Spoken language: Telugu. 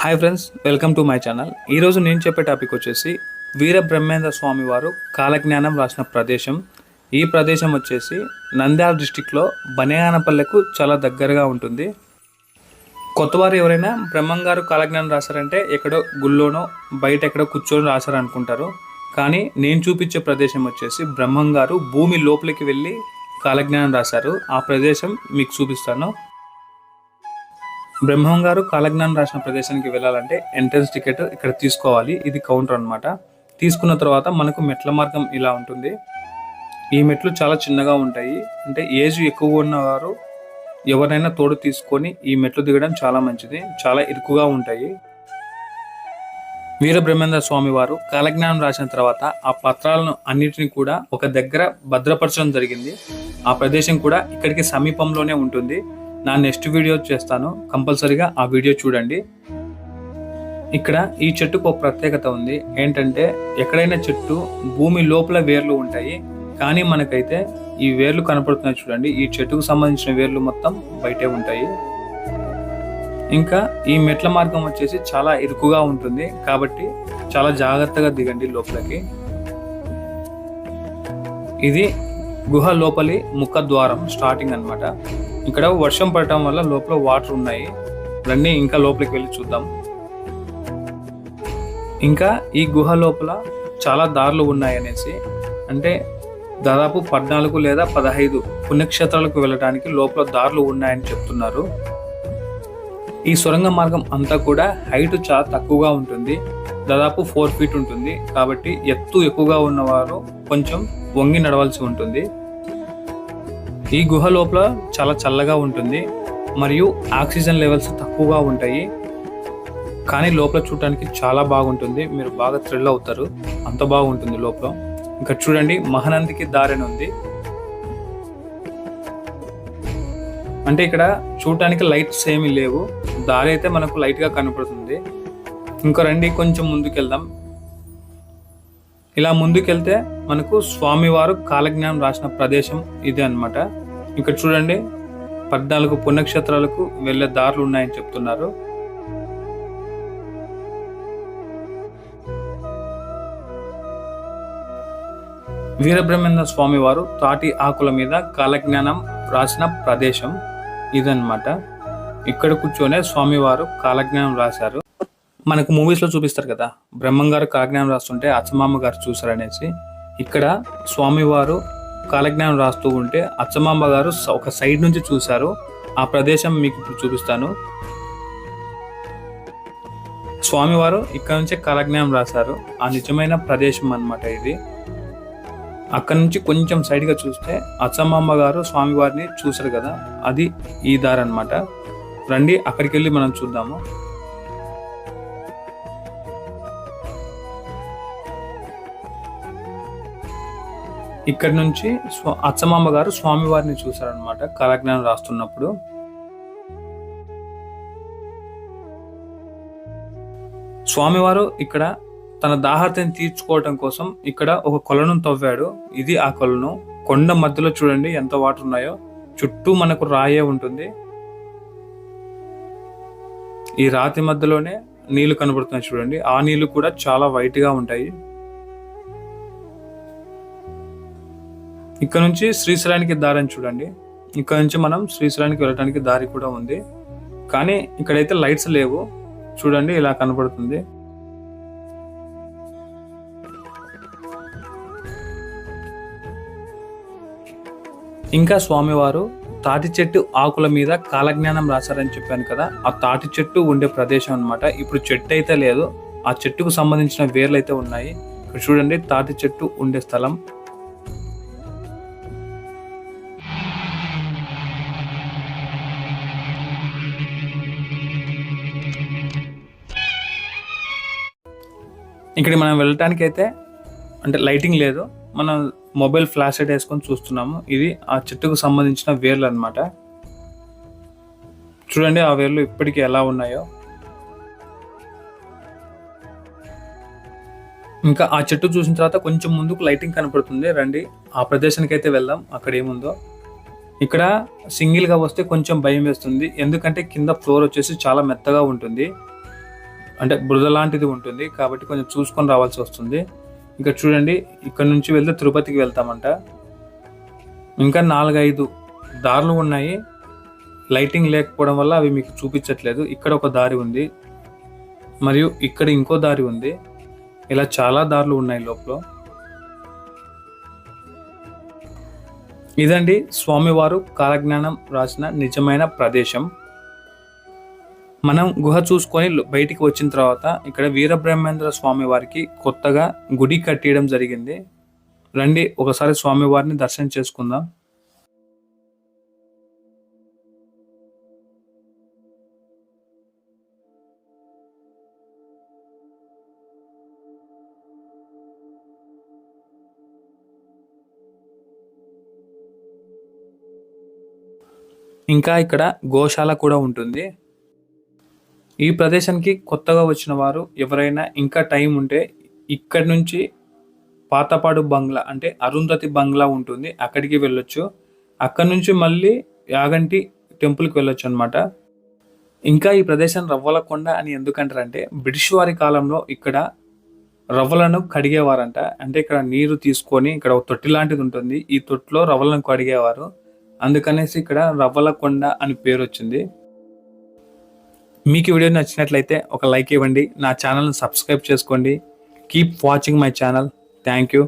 Hi friends, welcome to my channel. ఈరోజు నేను చెప్పే టాపిక్ వచ్చేసి వీర బ్రహ్మేంద్ర స్వామి వారు కాలజ్ఞానం రాసిన ప్రదేశం. ఈ ప్రదేశం వచ్చేసి నంద్యాల డిస్టిక్లో బనేగానపల్లెకు చాలా దగ్గరగా ఉంటుంది. కొత్తవారు ఎవరైనా బ్రహ్మంగారు కాలజ్ఞానం రాశారంటే ఎక్కడో గుళ్ళోనో బయట ఎక్కడో కూర్చొని రాశారు అనుకుంటారు. కానీ నేను చూపించే ప్రదేశం వచ్చేసి బ్రహ్మంగారు భూమి లోపలికి వెళ్ళి కాలజ్ఞానం రాశారు. ఆ ప్రదేశం మీకు చూపిస్తాను. బ్రహ్మంగారు కాలజ్ఞానం రాసిన ప్రదేశానికి వెళ్ళాలంటే ఎంట్రన్స్ టికెట్ ఇక్కడ తీసుకోవాలి. ఇది కౌంటర్ అనమాట. తీసుకున్న తర్వాత మనకు మెట్ల మార్గం ఇలా ఉంటుంది. ఈ మెట్లు చాలా చిన్నగా ఉంటాయి. అంటే ఏజ్ ఎక్కువ ఉన్నవారు ఎవరైనా తోడు తీసుకొని ఈ మెట్లు దిగడం చాలా మంచిది. చాలా ఇరుకుగా ఉంటాయి. వీరబ్రహ్మేంద్ర స్వామి వారు కాలజ్ఞానం రాసిన తర్వాత ఆ పత్రాలను అన్నిటిని కూడా ఒక దగ్గర భద్రపరచడం జరిగింది. ఆ ప్రదేశం కూడా ఇక్కడికి సమీపంలోనే ఉంటుంది. నా నెక్స్ట్ వీడియో చేస్తాను, కంపల్సరీగా ఆ వీడియో చూడండి. ఇక్కడ ఈ చెట్టుకు ఒక ప్రత్యేకత ఉంది. ఏంటంటే ఎక్కడైనా చెట్టు భూమి లోపల వేర్లు ఉంటాయి, కానీ మనకైతే ఈ వేర్లు కనపడుతున్నాయి చూడండి. ఈ చెట్టుకు సంబంధించిన వేర్లు మొత్తం బయటే ఉంటాయి. ఇంకా ఈ మెట్ల మార్గం వచ్చేసి చాలా ఇరుకుగా ఉంటుంది, కాబట్టి చాలా జాగ్రత్తగా దిగండి లోపలికి. ఇది గుహ లోపలి ముఖద్వారం స్టార్టింగ్ అన్నమాట. ఇక్కడ వర్షం పడటం వల్ల లోపల వాటర్ ఉన్నాయి. రండి ఇంకా లోపలికి వెళ్ళి చూద్దాం. ఇంకా ఈ గుహ లోపల చాలా దారులు ఉన్నాయనేసి, అంటే దాదాపు 14 లేదా 15 పుణ్యక్షేత్రాలకు వెళ్ళడానికి లోపల దారులు ఉన్నాయని చెప్తున్నారు. ఈ సొరంగ మార్గం అంతా కూడా హైట్ చాలా తక్కువగా ఉంటుంది. దాదాపు 4 ఫీట్ ఉంటుంది. కాబట్టి ఎత్తు ఎక్కువగా ఉన్నవారు కొంచెం వంగి నడవాల్సి ఉంటుంది. ఈ గుహ లోపల చాలా చల్లగా ఉంటుంది మరియు ఆక్సిజన్ లెవెల్స్ తక్కువగా ఉంటాయి. కానీ లోపల చూడటానికి చాలా బాగుంటుంది. మీరు బాగా థ్రిల్ అవుతారు, అంత బాగుంటుంది లోపల. ఇంకా చూడండి, మహానందికి దారిని ఉంది. అంటే ఇక్కడ చూడటానికి లైట్స్ ఏమీ లేవు, దారి అయితే మనకు లైట్గా కనపడుతుంది. ఇంకా రండి కొంచెం ముందుకెళ్దాం. ఇలా ముందుకెళ్తే మనకు స్వామివారు కాలజ్ఞానం రాసిన ప్రదేశం ఇదే అన్నమాట. ఇక్కడ చూడండి, 14 పుణ్యక్షేత్రాలకు వెళ్ళే దారులు ఉన్నాయని చెప్తున్నారు. వీరబ్రహ్మేంద్ర స్వామి వారు తాటి ఆకుల మీద కాలజ్ఞానం రాసిన ప్రదేశం ఇదన్నమాట. ఇక్కడ కూర్చొనే స్వామివారు కాలజ్ఞానం రాశారు. మనకు మూవీస్లో చూపిస్తారు కదా, బ్రహ్మంగారు కాలజ్ఞానం రాస్తుంటే అచ్చమామ గారు చూసారనేసి. ఇక్కడ స్వామివారు కాలజ్ఞానం రాస్తూ ఉంటే అచ్చమామ గారు ఒక సైడ్ నుంచి చూశారు. ఆ ప్రదేశం మీకు ఇప్పుడు చూపిస్తాను. స్వామివారు ఇక్కడ నుంచే కాలజ్ఞానం రాశారు. ఆ నిజమైన ప్రదేశం అన్నమాట ఇది. అక్కడ నుంచి కొంచెం సైడ్గా చూస్తే అచ్చమామ గారు స్వామివారిని చూశారు కదా, అది ఈ దారి అన్నమాట. రండి అక్కడికి వెళ్ళి మనం చూద్దాము. ఇక్కడ నుంచి అచ్చమామ గారు స్వామివారిని చూశారనమాట కాలజ్ఞానం రాస్తున్నప్పుడు. స్వామివారు ఇక్కడ తన దాహార్తిని తీర్చుకోవటం కోసం ఇక్కడ ఒక కొలను తవ్వాడు. ఇది ఆ కొలను. కొండ మధ్యలో చూడండి ఎంత వాటర్ ఉన్నాయో. చుట్టూ మనకు రాయే ఉంటుంది. ఈ రాతి మధ్యలోనే నీళ్లు కనబడుతున్నాయి చూడండి. ఆ నీళ్లు కూడా చాలా వైట్ గా ఉంటాయి. ఇక్కడ నుంచి శ్రీశైలానికి దారిని చూడండి. ఇక్కడ నుంచి మనం శ్రీశైలానికి వెళ్ళడానికి దారి కూడా ఉంది, కానీ ఇక్కడైతే లైట్స్ లేవు. చూడండి ఇలా కనబడుతుంది. ఇంకా స్వామివారు తాటి చెట్టు ఆకుల మీద కాలజ్ఞానం రాశారని చెప్పాను కదా, ఆ తాటి చెట్టు ఉండే ప్రదేశం అన్నమాట. ఇప్పుడు చెట్టు అయితే లేదు, ఆ చెట్టుకు సంబంధించిన వేర్లు అయితే ఉన్నాయి. ఇక్కడ చూడండి తాటి చెట్టు ఉండే స్థలం. ఇక్కడ మనం వెళ్ళటానికి అయితే అంటే లైటింగ్ లేదు, మనం మొబైల్ ఫ్లాష్ లైట్ వేసుకొని చూస్తున్నాము. ఇది ఆ చెట్టుకు సంబంధించిన వేర్లు అన్నమాట. చూడండి ఆ వేర్లు ఇప్పటికీ ఎలా ఉన్నాయో. ఇంకా ఆ చెట్టు చూసిన తర్వాత కొంచెం ముందుకు లైటింగ్ కనపడుతుంది. రండి ఆ ప్రదేశానికి అయితే వెళ్దాం, అక్కడ ఏముందో. ఇక్కడ సింగిల్గా వస్తే కొంచెం భయం వేస్తుంది, ఎందుకంటే కింద ఫ్లోర్ వచ్చేసి చాలా మెత్తగా ఉంటుంది. అంటే బురద లాంటిది ఉంటుంది కాబట్టి కొంచెం చూసుకొని రావాల్సి వస్తుంది. ఇక్కడ చూడండి, ఇక్కడ నుంచి వెళ్తే తిరుపతికి వెళ్తామంట. ఇంకా 4-5 దారులు ఉన్నాయి. లైటింగ్ లేకపోవడం వల్ల అవి మీకు చూపించట్లేదు. ఇక్కడ ఒక దారి ఉంది, మరియు ఇక్కడ ఇంకో దారి ఉంది. ఇలా చాలా దారులు ఉన్నాయి లోపల. ఇదండి స్వామివారు కాలజ్ఞానం రాసిన నిజమైన ప్రదేశం. మనం గుహ చూసుకొని బయటికి వచ్చిన తర్వాత ఇక్కడ వీరబ్రహ్మేంద్ర స్వామి వారికి కొత్తగా గుడి కట్టడం జరిగింది. రండి ఒకసారి స్వామివారిని దర్శనం చేసుకుందాం. ఇంకా ఇక్కడ గోశాల కూడా ఉంటుంది. ఈ ప్రదేశానికి కొత్తగా వచ్చిన వారు ఎవరైనా ఇంకా టైం ఉంటే ఇక్కడి నుంచి పాతపాడు బంగ్లా అంటే అరుంధతి బంగ్లా ఉంటుంది, అక్కడికి వెళ్ళొచ్చు. అక్కడి నుంచి మళ్ళీ యాగంటి టెంపుల్కి వెళ్ళొచ్చు అనమాట. ఇంకా ఈ ప్రదేశం రవ్వలకొండ అని ఎందుకంటారంటే బ్రిటిష్ వారి కాలంలో ఇక్కడ రవ్వలను కడిగేవారంట. అంటే ఇక్కడ నీరు తీసుకొని ఇక్కడ ఒక తొట్టి లాంటిది ఉంటుంది, ఈ తొట్టిలో రవ్వలను కడిగేవారు. అందుకనేసి ఇక్కడ రవ్వలకొండ అని పేరు వచ్చింది. మీకు ఈ వీడియో నచ్చినట్లయితే ఒక లైక్ ఇవ్వండి, నా ఛానల్ని సబ్స్క్రైబ్ చేసుకోండి. Keep watching my channel. Thank you.